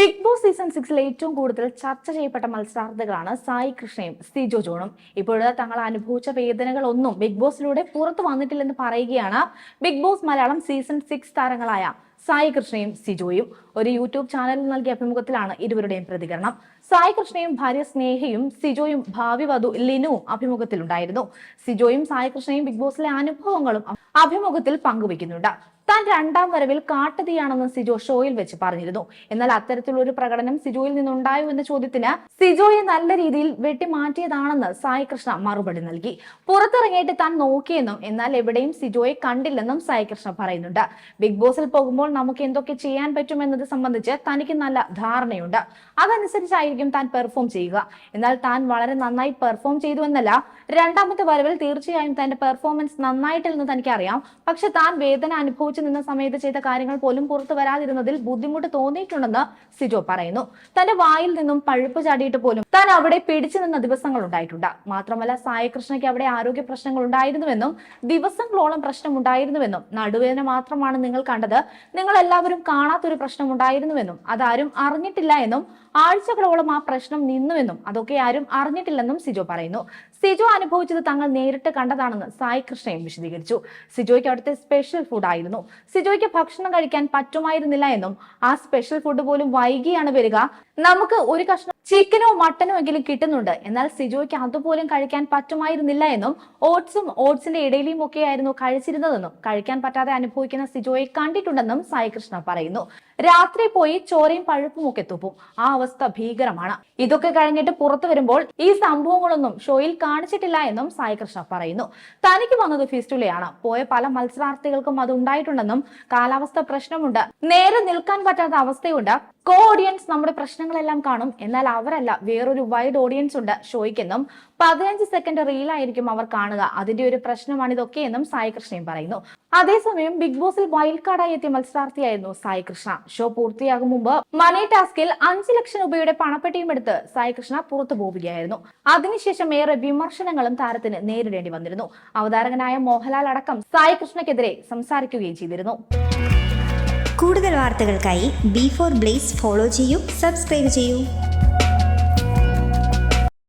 Big boss season 6 ഏറ്റവും കൂടുതൽ ചർച്ച ചെയ്യപ്പെട്ട മത്സരാർത്ഥികളാണ് സായി കൃഷ്ണയും സിജോ ജോണും. ഇപ്പോഴത്തെ തങ്ങൾ അനുഭവിച്ച വേദനകളൊന്നും ബിഗ് ബോസിലൂടെ പുറത്തു വന്നിട്ടില്ലെന്ന് പറയുകയാണ് ബിഗ് ബോസ് മലയാളം സീസൺ 6 താരങ്ങളായ സായി കൃഷ്ണയും സിജോയും. ഒരു യൂട്യൂബ് ചാനലിൽ നൽകിയ അഭിമുഖത്തിലാണ് ഇരുവരുടെയും പ്രതികരണം. സായി കൃഷ്ണയും ഭാര്യ സ്നേഹയും സിജോയും ഭാവി വധു ലിനുവും അഭിമുഖത്തിലുണ്ടായിരുന്നു. സിജോയും സായി കൃഷ്ണയും ബിഗ് ബോസിലെ അനുഭവങ്ങളും അഭിമുഖത്തിൽ പങ്കുവയ്ക്കുന്നുണ്ട്. താൻ രണ്ടാം വരവിൽ കാട്ടുതീയാണെന്ന് സിജോ ഷോയിൽ വെച്ച് പറഞ്ഞിരുന്നു. എന്നാൽ അത്തരത്തിലുള്ള ഒരു പ്രകടനം സിജോയിൽ നിന്നുണ്ടായോ എന്ന ചോദ്യത്തിന് സിജോയെ നല്ല രീതിയിൽ വെട്ടിമാറ്റിയതാണെന്ന് സായി കൃഷ്ണ മറുപടി നൽകി. പുറത്തിറങ്ങിയിട്ട് താൻ നോക്കിയെന്നും എന്നാൽ എവിടെയും സിജോയെ കണ്ടില്ലെന്നും സായി കൃഷ്ണ പറയുന്നുണ്ട്. ബിഗ് ബോസിൽ പോകുമ്പോൾ നമുക്ക് എന്തൊക്കെ ചെയ്യാൻ പറ്റുമെന്നത് സംബന്ധിച്ച് തനിക്ക് നല്ല ധാരണയുണ്ട്. അതനുസരിച്ചായിരിക്കും താൻ പെർഫോം ചെയ്യുക. എന്നാൽ താൻ വളരെ നന്നായി പെർഫോം ചെയ്തു എന്നല്ല, രണ്ടാമത്തെ വരവിൽ തീർച്ചയായും തന്റെ പെർഫോമൻസ് നന്നായിട്ടില്ലെന്ന് തനിക്കറിയാം. പക്ഷെ താൻ വേദന അനുഭവിച്ചു നിന്ന സമയത്ത് ചെയ്ത കാര്യങ്ങൾ പോലും പുറത്തു വരാതിരുന്നതിൽ ബുദ്ധിമുട്ട് തോന്നിയിട്ടുണ്ടെന്ന് സിജോ പറയുന്നു. തന്റെ വായിൽ നിന്നും പഴുപ്പ് ചാടിയിട്ട് പോലും താൻ അവിടെ പിടിച്ചു നിന്ന ദിവസങ്ങൾ ഉണ്ടായിട്ടുണ്ട്. മാത്രമല്ല സായി കൃഷ്ണയ്ക്ക് അവിടെ ആരോഗ്യ പ്രശ്നങ്ങൾ ഉണ്ടായിരുന്നുവെന്നും ദിവസങ്ങളോളം പ്രശ്നം ഉണ്ടായിരുന്നുവെന്നും നടുവേദന മാത്രമാണ് നിങ്ങൾ കണ്ടത്, നിങ്ങൾ എല്ലാവരും കാണാത്തൊരു പ്രശ്നം ഉണ്ടായിരുന്നുവെന്നും അതാരും അറിഞ്ഞിട്ടില്ല എന്നും ആഴ്ചകളോളം ആ പ്രശ്നം നിന്നുവെന്നും അതൊക്കെ ആരും അറിഞ്ഞിട്ടില്ലെന്നും സിജോ പറയുന്നു. സിജോ അനുഭവിച്ചത് തങ്ങൾ നേരിട്ട് കണ്ടതാണെന്ന് സായി കൃഷ്ണയും വിശദീകരിച്ചു. സിജോയ്ക്ക് അവിടുത്തെ സ്പെഷ്യൽ ഫുഡ് ആയിരുന്നു. സിജോയ്ക്ക് ഭക്ഷണം കഴിക്കാൻ പറ്റുമായിരുന്നില്ല എന്നും ആ സ്പെഷ്യൽ ഫുഡ് പോലും വൈകിയാണ് വരിക, നമുക്ക് ഒരു കഷ്ണം ചിക്കനോ മട്ടനോ എങ്കിലും കിട്ടുന്നുണ്ട്, എന്നാൽ സിജോയ്ക്ക് അതുപോലും കഴിക്കാൻ പറ്റുമായിരുന്നില്ല എന്നും ഓട്സിന്റെ ഇടയിലും ഒക്കെ ആയിരുന്നു കഴിച്ചിരുന്നതെന്നും കഴിക്കാൻ പറ്റാതെ അനുഭവിക്കുന്ന സിജോയെ കണ്ടിട്ടുണ്ടെന്നും സായി കൃഷ്ണ പറയുന്നു. രാത്രി പോയി ചോരയും പഴുപ്പും ഒക്കെ തുപ്പും, ആ അവസ്ഥ ഭീകരമാണ്. ഇതൊക്കെ കഴിഞ്ഞിട്ട് പുറത്തു വരുമ്പോൾ ഈ സംഭവങ്ങളൊന്നും ഷോയിൽ കാണിച്ചിട്ടില്ല എന്നും സായി കൃഷ്ണ പറയുന്നു. തനിക്ക് വന്നത് ഫിസ്റ്റുലയാണ്, പോയ പല മത്സരാർത്ഥികൾക്കും അത് ഉണ്ടായിട്ടുണ്ടെന്നും കാലാവസ്ഥ പ്രശ്നമുണ്ട്, നേരെ നിൽക്കാൻ പറ്റാത്ത അവസ്ഥയുണ്ട്, കോ ഓഡിയൻസ് നമ്മുടെ പ്രശ്നങ്ങളെല്ലാം കാണും, എന്നാൽ അവരല്ല, വേറൊരു വൈഡ് ഓഡിയൻസ് ഉണ്ട് ഷോയ്ക്കെന്നും 15 സെക്കൻഡ് റീലായിരിക്കും അവർ കാണുക, അതിന്റെ ഒരു പ്രശ്നമാണ് ഇതൊക്കെ എന്നും സായി കൃഷ്ണയും പറയുന്നു. അതേസമയം ബിഗ് ബോസിൽ വൈൽഡ് കാർഡായി എത്തിയ മത്സരാർത്ഥിയായിരുന്നു സായി കൃഷ്ണ. ഷോ പൂർത്തിയാകും മുമ്പ് മണി ടാസ്കിൽ 5 ലക്ഷം രൂപയുടെ പണപ്പെട്ടിയും എടുത്ത് സായി കൃഷ്ണ പുറത്തു പോവുകയായിരുന്നു. അതിനുശേഷം ഏറെ വിമർശനങ്ങളും താരത്തിന് നേരിടേണ്ടി വന്നിരുന്നു. അവതാരകനായ മോഹൻലാൽ അടക്കം സായി കൃഷ്ണയ്ക്കെതിരെ സംസാരിക്കുകയും ചെയ്തിരുന്നു. കൂടുതൽ വാർത്തകൾക്കായി B4 Blaze ഫോളോ ചെയ്യൂ, സബ്സ്ക്രൈബ് ചെയ്യൂ.